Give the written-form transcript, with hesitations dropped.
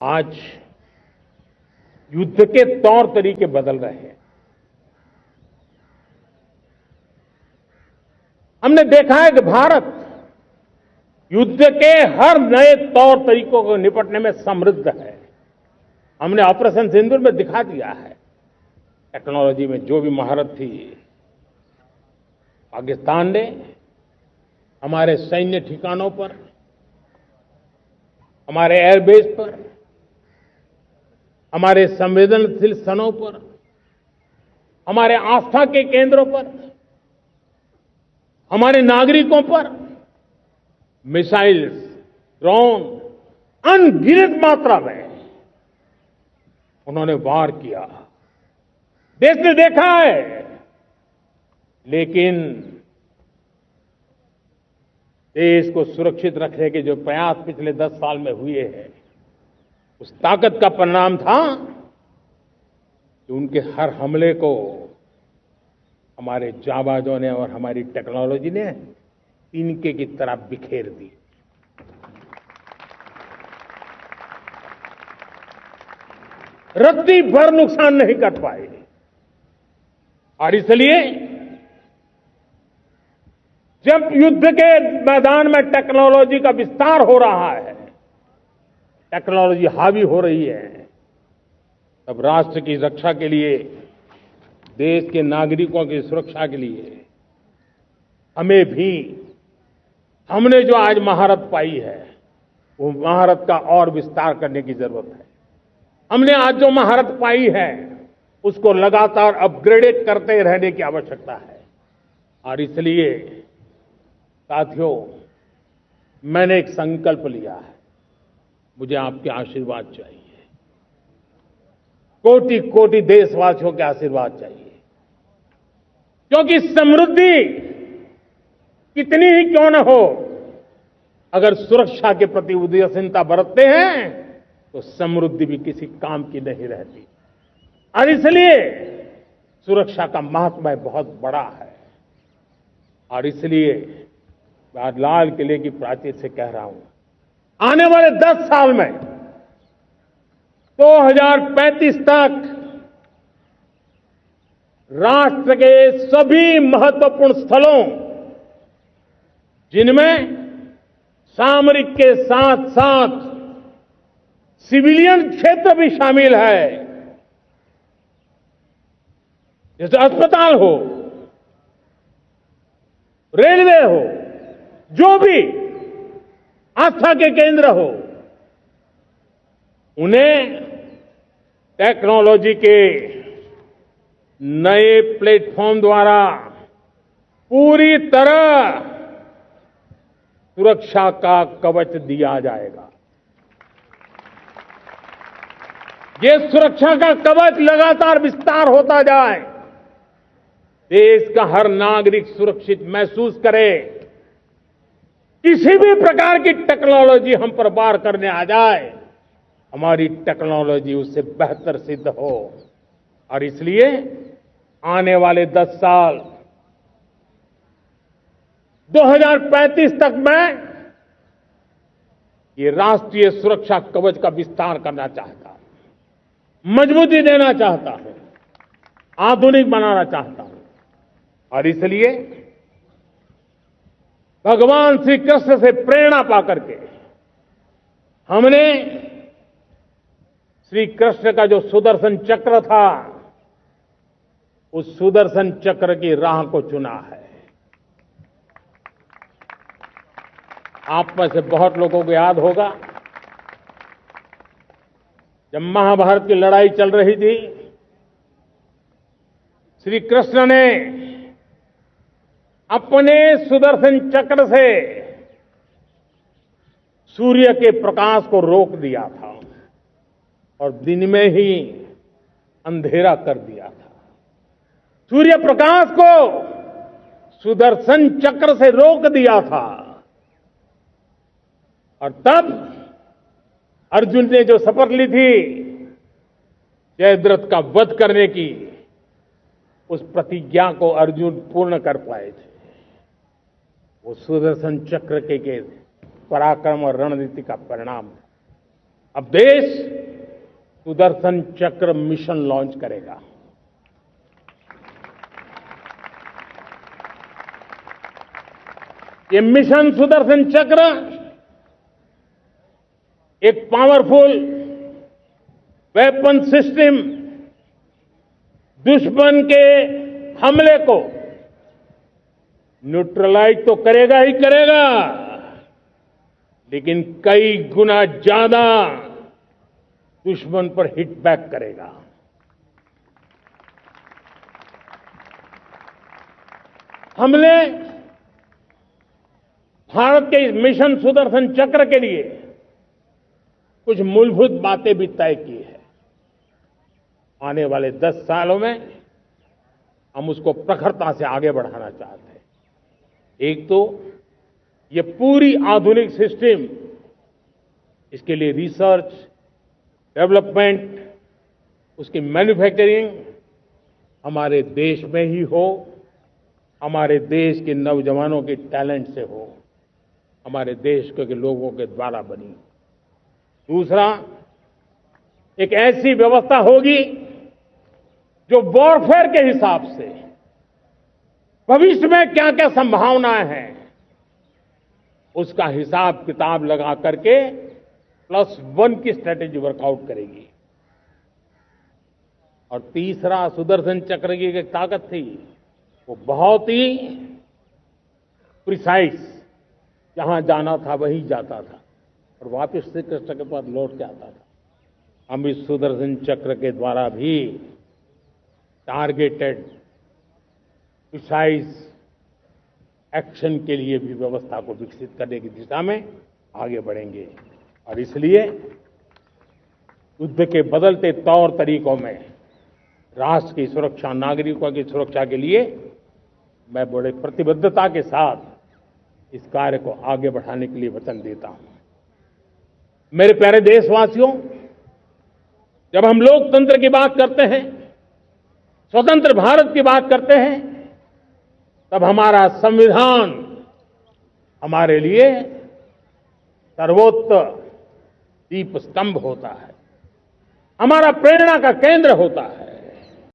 आज युद्ध के तौर तरीके बदल रहे हैं। हमने देखा है कि भारत युद्ध के हर नए तौर तरीकों को निपटने में समृद्ध है। हमने ऑपरेशन सिंदूर में दिखा दिया है। टेक्नोलॉजी में जो भी महारत थी, पाकिस्तान ने हमारे सैन्य ठिकानों पर, हमारे एयरबेस पर, हमारे संवेदनशील स्थानों पर, हमारे आस्था के केंद्रों पर, हमारे नागरिकों पर मिसाइल्स, ड्रोन अनगिनत मात्रा में उन्होंने वार किया। देश ने देखा है, लेकिन देश को सुरक्षित रखने के जो प्रयास पिछले 10 साल में हुए हैं, उस ताकत का परिणाम था कि उनके हर हमले को हमारे जाबाजों ने और हमारी टेक्नोलॉजी ने तिनके की तरह बिखेर दी। रत्ती भर नुकसान नहीं कर पाए। और इसलिए जब युद्ध के मैदान में टेक्नोलॉजी का विस्तार हो रहा है, टेक्नोलॉजी हावी हो रही है, तब राष्ट्र की रक्षा के लिए, देश के नागरिकों की सुरक्षा के लिए हमें भी, हमने जो आज महारत पाई है, वो महारत का और विस्तार करने की जरूरत है। हमने आज जो महारत पाई है, उसको लगातार अपग्रेडेड करते रहने की आवश्यकता है। और इसलिए साथियों, मैंने एक संकल्प लिया है। मुझे आपके आशीर्वाद चाहिए, कोटि कोटि देशवासियों के आशीर्वाद चाहिए, क्योंकि समृद्धि कितनी ही क्यों न हो, अगर सुरक्षा के प्रति उदासीनता बरतते हैं तो समृद्धि भी किसी काम की नहीं रहती। और इसलिए सुरक्षा का महत्व बहुत बड़ा है। और इसलिए मैं आज लाल किले की प्राचीर से कह रहा हूं, आने वाले 10 साल में 2035 तक राष्ट्र के सभी महत्वपूर्ण स्थलों, जिनमें सामरिक के साथ साथ सिविलियन क्षेत्र भी शामिल है, जैसे अस्पताल हो, रेलवे हो, जो भी आस्था के केंद्र हो, उन्हें टेक्नोलॉजी के नए प्लेटफॉर्म द्वारा पूरी तरह सुरक्षा का कवच दिया जाएगा। ये सुरक्षा का कवच लगातार विस्तार होता जाए, देश का हर नागरिक सुरक्षित महसूस करे। किसी भी प्रकार की टेक्नोलॉजी हम पर वार करने आ जाए, हमारी टेक्नोलॉजी उससे बेहतर सिद्ध हो। और इसलिए आने वाले 10 साल 2035 तक मैं ये राष्ट्रीय सुरक्षा कवच का विस्तार करना चाहता हूं, मजबूती देना चाहता हूं, आधुनिक बनाना चाहता हूं। और इसलिए भगवान श्री कृष्ण से प्रेरणा पाकर के हमने श्री कृष्ण का जो सुदर्शन चक्र था, उस सुदर्शन चक्र की राह को चुना है। आप में से बहुत लोगों को याद होगा, जब महाभारत की लड़ाई चल रही थी, श्री कृष्ण ने अपने सुदर्शन चक्र से सूर्य के प्रकाश को रोक दिया था और दिन में ही अंधेरा कर दिया था। सूर्य प्रकाश को सुदर्शन चक्र से रोक दिया था। और तब अर्जुन ने जो शपथ ली थी जयद्रथ का वध करने की, उस प्रतिज्ञा को अर्जुन पूर्ण कर पाए थे। वो सुदर्शन चक्र के पराक्रम और रणनीति का परिणाम है। अब देश सुदर्शन चक्र मिशन लॉन्च करेगा। ये मिशन सुदर्शन चक्र एक पावरफुल वेपन सिस्टम दुश्मन के हमले को न्यूट्रलाइज तो करेगा ही करेगा, लेकिन कई गुना ज्यादा दुश्मन पर हिट बैक करेगा। हमने भारत के इस मिशन सुदर्शन चक्र के लिए कुछ मूलभूत बातें भी तय की है। आने वाले 10 सालों में हम उसको प्रखरता से आगे बढ़ाना चाहते हैं। एक तो ये पूरी आधुनिक सिस्टम, इसके लिए रिसर्च, डेवलपमेंट, उसकी मैन्युफैक्चरिंग हमारे देश में ही हो, हमारे देश के नौजवानों के टैलेंट से हो, हमारे देश के लोगों के द्वारा बनी। दूसरा, एक ऐसी व्यवस्था होगी जो वॉरफेयर के हिसाब से भविष्य में क्या क्या संभावनाएं हैं उसका हिसाब किताब लगा करके +1 की स्ट्रेटेजी वर्कआउट करेगी। और तीसरा, सुदर्शन चक्र की एक ताकत थी, वो बहुत ही प्रिसाइज, जहां जाना था वहीं जाता था और वापस से कृष्ण के पास लौट के आता था। हम इस सुदर्शन चक्र के द्वारा भी टारगेटेड प्रिसाइज एक्शन के लिए भी व्यवस्था को विकसित करने की दिशा में आगे बढ़ेंगे। और इसलिए युद्ध के बदलते तौर तरीकों में राष्ट्र की सुरक्षा, नागरिकों की सुरक्षा के लिए मैं बड़े प्रतिबद्धता के साथ इस कार्य को आगे बढ़ाने के लिए वचन देता हूं। मेरे प्यारे देशवासियों, जब हम लोकतंत्र की बात करते हैं, स्वतंत्र भारत की बात करते हैं, तब हमारा संविधान हमारे लिए सर्वोच्च दीप स्तंभ होता है, हमारा प्रेरणा का केंद्र होता है।